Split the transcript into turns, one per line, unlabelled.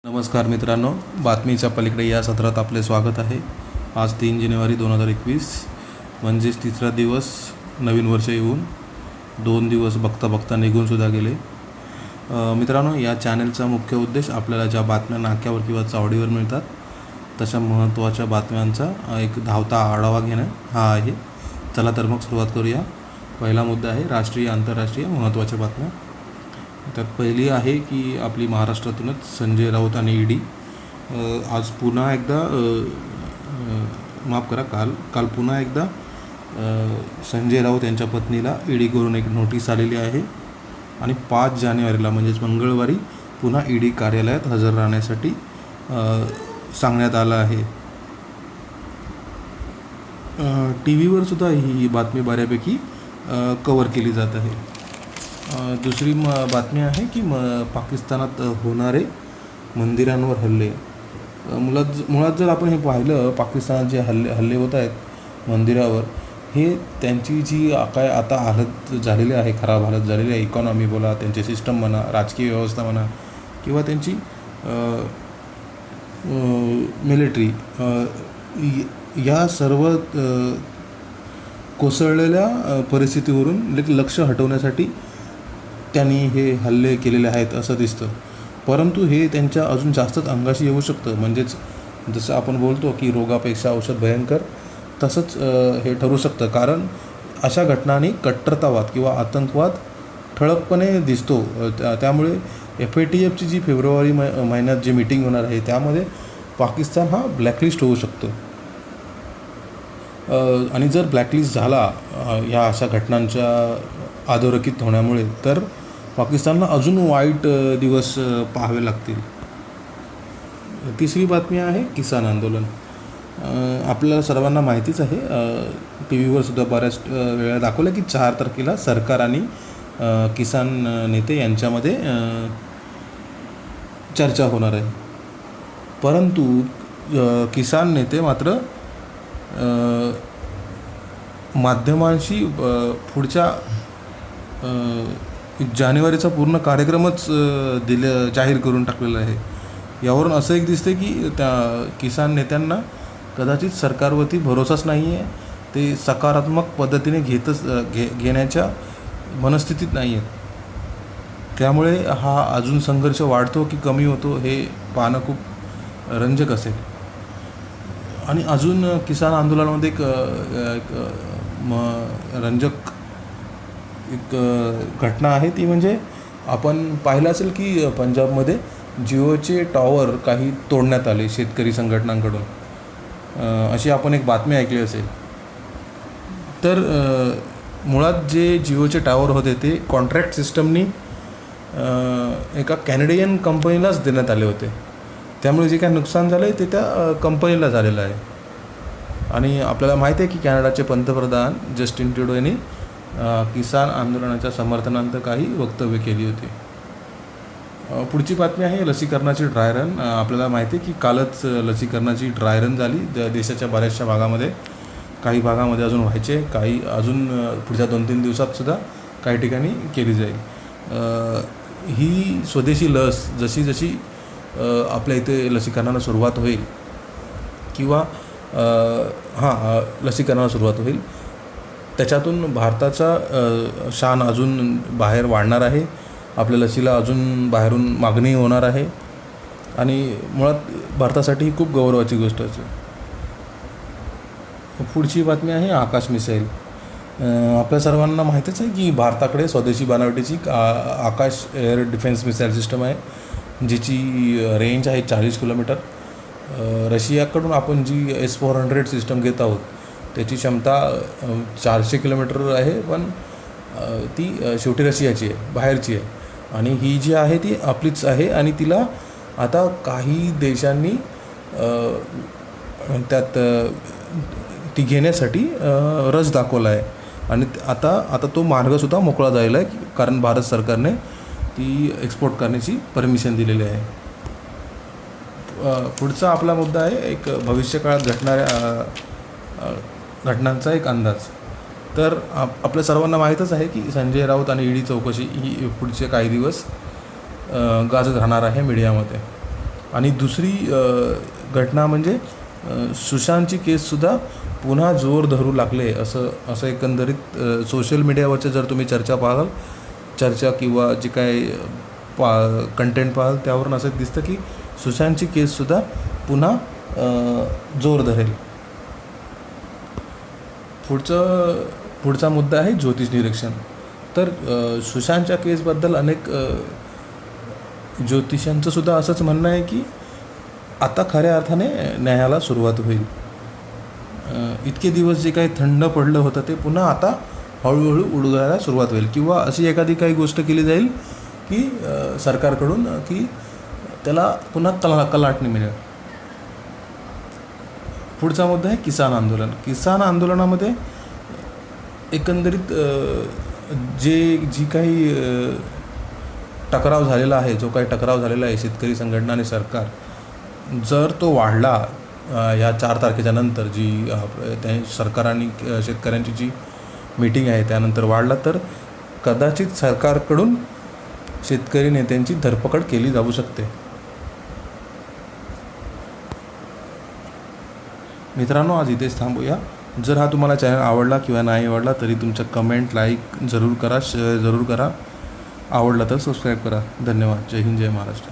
नमस्कार मित्रांनो, बातमीच्या पलीकडे या सत्रात आपले स्वागत आहे. आज 3 जानेवारी 2021 म्हणजेच तिसरा दिवस नवीन वर्ष येऊन 2 दिवस बघता बघता निघूनसुद्धा गेले. मित्रांनो, या चॅनलचा मुख्य उद्देश आपल्याला ज्या बातम्या नाक्यावर किंवा चावडीवर मिळतात तशा महत्त्वाच्या बातम्यांचा एक धावता आढावा घेणं हा आहे. चला तर मग सुरुवात करूया. पहिला मुद्दा आहे राष्ट्रीय आंतरराष्ट्रीय महत्त्वाच्या बातम्या. त्यात पहिली आहे की आपली महाराष्ट्रातूनच संजय राऊत आणि ईडी आज पुन्हा एकदा काल पुन्हा एकदा संजय राऊत यांच्या पत्नीला ईडीकडून एक नोटीस आलेली आहे आणि 5 जानेवारीला म्हणजेच मंगळवारी पुन्हा ईडी कार्यालयात हजर राहण्यासाठी सांगण्यात आलं आहे. टी व्हीवर सुद्धा ही बातमी बऱ्यापैकी कवर केली जात आहे. दुसरी बातमी आहे की पाकिस्तानात होणारे मंदिरांवर हल्ले. मुळात जर आपण हे पाहिलं, पाकिस्तानात जे हल्ले होत आहेत मंदिरावर, हे त्यांची जी काय आता हालत झालेली आहे, खराब हालत झालेली आहे, इकॉनॉमी बोला, त्यांची सिस्टम म्हणा, राजकीय व्यवस्था म्हणा किंवा त्यांची मिलिटरी, या सर्व कोसळलेल्या परिस्थितीवरून लक्ष हटवण्यासाठी त्यांनी हे हल्ले केलेले आहेत असं दिसतं. परंतु हे त्यांच्या अजून जास्तच अंगाशी येऊ शकतं. म्हणजेच जसं आपण बोलतो की रोगापेक्षा औषध भयंकर, तसंच हे ठरू शकतं. कारण अशा घटनांनी कट्टरतावाद किंवा आतंकवाद ठळकपणे दिसतो. त्यामुळे FATFची जी फेब्रुवारी महिन्यात जी मीटिंग होणार आहे त्यामध्ये पाकिस्तान हा ब्लॅकलिस्ट होऊ शकतो. आणि जर ब्लॅकलिस्ट झाला या अशा घटनांच्या अधोरेखित होण्यामुळे, तर पाकिस्तानला अजून वाईट दिवस पाहावे लागतील. तिसरी बातमी आहे किसान आंदोलन. आपल्याला सर्वांना माहितीच आहे, टी व्हीवर सुद्धा बऱ्याच वेळा दाखवलं की 4 तारखेला सरकार आणि किसान नेते यांच्यामध्ये चर्चा होणार आहे. परंतु किसान नेते मात्र माध्यमांशी पुढच्या जानेवारीचा पूर्ण कार्यक्रमच जाहीर करून टाकलेला आहे. यावरून असं एक दिसतं की त्या किसान नेत्यांना कदाचित सरकारवरती भरोसाच नाही आहे. ते सकारात्मक पद्धतीने घेण्याच्या मनस्थितीत नाही आहेत. त्यामुळे हा अजून संघर्ष वाढतो की कमी होतो हे पाहणं खूप रंजक असेल. आणि अजून किसान आंदोलनामध्ये एक रंजक घटना आहे. ती म्हणजे आपण पाहिलं असेल की पंजाबमध्ये जिओचे टॉवर काही तोडण्यात आले शेतकरी संघटनांकडून, अशी आपण एक बातमी ऐकली असेल. तर मुळात जे जिओचे टॉवर होते ते कॉन्ट्रॅक्ट सिस्टमनी एका कॅनेडियन कंपनीलाच देण्यात आले होते. त्यामुळे जे काय नुकसान झालं आहे ते त्या कंपनीला झालेलं आहे. आणि आपल्याला माहिती आहे की कॅनडाचे पंतप्रधान जस्टिन ट्रुडो यांनी किसान आंदोलनाच्या समर्थनार्थ काही वक्तव्य केली होती. पुढची बातमी आहे लसीकरणाची ड्राय रन. आपल्याला माहिती आहे की कालच लसीकरणाची ड्राय रन झाली देशाच्या बऱ्याचशा भागामध्ये. काही भागामध्ये अजून व्हायचे, काही अजून पुढच्या 2-3 दिवसातसुद्धा काही ठिकाणी केली जाईल. ही स्वदेशी लस जशी आपल्या इथे लसीकरणाला सुरुवात होईल किंवा लसीकरणाला सुरुवात होईल, त्याच्यातून भारताचा शान अजून बाहेर वाढणार आहे. आपल्या लसीला अजून बाहेरून मागणी होणार आहे आणि मुळात भारतासाठी ही खूप गौरवाची गोष्ट असेल. पुढची बातमी आहे आकाश मिसाईल. आपल्या सर्वांना माहितीच आहे की भारताकडे स्वदेशी बनावटीची आकाश एअर डिफेन्स मिसाईल सिस्टम आहे, जिची रेंज आहे 40 किलोमीटर. रशियाकडून आपण जी S-400 सिस्टम घेत आहोत त्याची क्षमता 400 किलोमीटर आहे, पण ती शेवटी रशियाची आहे, बाहेरची आहे. आणि ही जी आहे ती आपलीच आहे आणि तिला आता काही देशांनी त्यात ती घेण्यासाठी रस दाखवला आहे. आणि आता तो मार्गसुद्धा मोकळा जायला आहे, कारण भारत सरकारने ती एक्सपोर्ट करण्याची परमिशन दिलेली आहे. पुढचा आपला मुद्दा आहे एक भविष्यकाळात घडणाऱ्या घटनांचा एक अंदाज. तर आपल्या सर्वांना माहीतच आहे की संजय राऊत आणि ईडी चौकशी ही पुढचे काही दिवस गाजत राहणार आहे मीडियामध्ये. आणि दुसरी घटना म्हणजे सुशांतची केससुद्धा पुन्हा जोर धरू लागले असं एकंदरीत सोशल मीडियावरच्या जर तुम्ही चर्चा किंवा जी काय कंटेंट पाहाल त्यावरून असं दिसतं की सुशांतची केससुद्धा पुन्हा जोर धरेल. पुढचा मुद्दा आहे ज्योतिष निरीक्षण. तर सुशांतच्या केसबद्दल अनेक ज्योतिषांचं सुद्धा असंच म्हणणं आहे की आता खऱ्या अर्थाने न्यायाला सुरुवात होईल. इतके दिवस जे काही थंड पडलं होतं ते पुन्हा आता हळूहळू उडगायला सुरुवात होईल, किंवा अशी एखादी काही गोष्ट केली जाईल की सरकारकडून की त्याला पुन्हा कलाटणी मिळेल. पुढचा मुद्दा आहे किसान आंदोलन. किसान आंदोलनामध्ये एकंदरीत जी काही टकराव झालेला आहे, शेतकरी संघटना आणि सरकार, जर तो वाढला या 4 तारखेच्या नंतर, जी सरकार आणि शेतकऱ्यांची जी मीटिंग आहे त्यानंतर वाढला, तर कदाचित सरकारकडून शेतकरी नेत्यांची धरपकड केली जाऊ शकते. मित्रांनो, आज इथेच थांबूया. जर हा तुम्हाला चॅनल आवडला किंवा नाही आवडला तरी तुमचं कमेंट, लाईक जरूर करा, शेअर जरूर करा. आवडला तर सबस्क्राईब करा. धन्यवाद. जय हिंद, जय महाराष्ट्र.